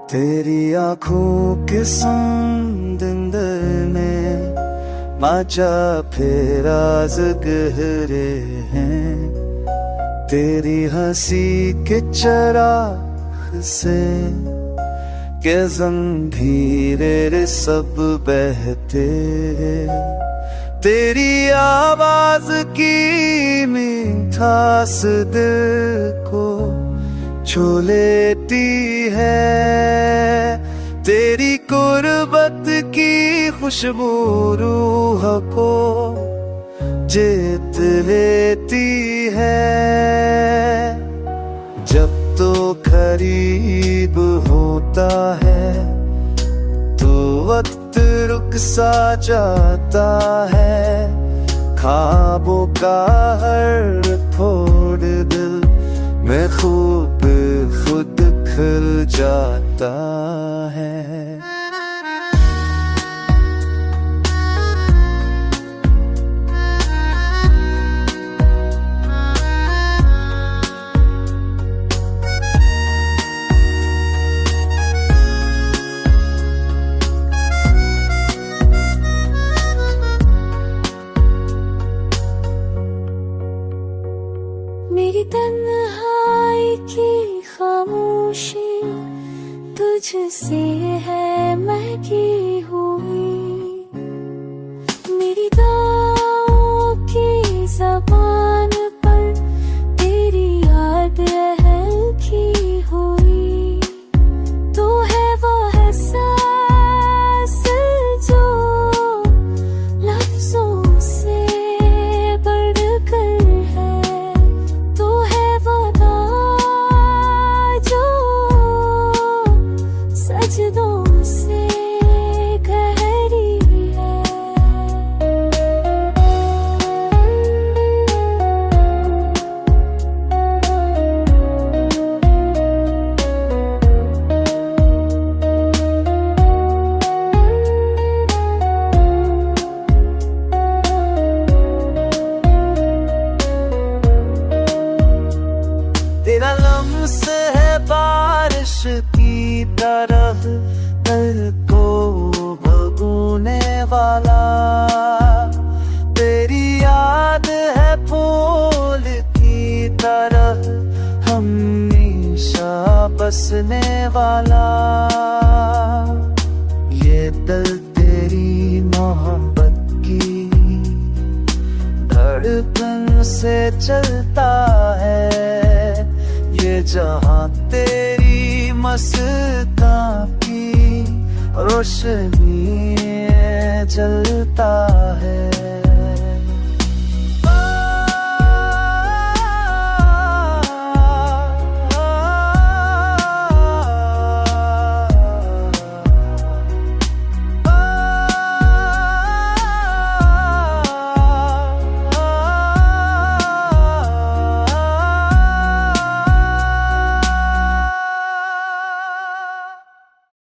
तेरी आँखों के समंदर में माझा फिर राज गहरे हैं। तेरी हंसी के चराग से के जंजीरें सब बहते। तेरी आवाज की मिठास दिल को छू लेती है। तेरी कुर्बत की खुशबू रूह को जीत लेती है। जब तो करीब होता है तो वक्त रुक सा जाता है। ख्वाबों का हर फोड़ दिल में खूब खुद खिल जाता है। मेरी तन्हाई की खामोशी तुझसे है महकी हुई। मेरी दुआओं की ज़बान पर तेरी याद हल्की हुई। तू है वो एहसास जो लफ्ज़ों से बढ़कर है। सजदों से गहरी है। तेरा लम्स है बारिश की तरह दिल को भगोने वाला। तेरी याद है फूल की तरह हमेशा बसने वाला। ये दिल तेरी मोहब्बत की धड़कन से चलता है। ये जहां तेरी मस्तां की रोशनी जलता है।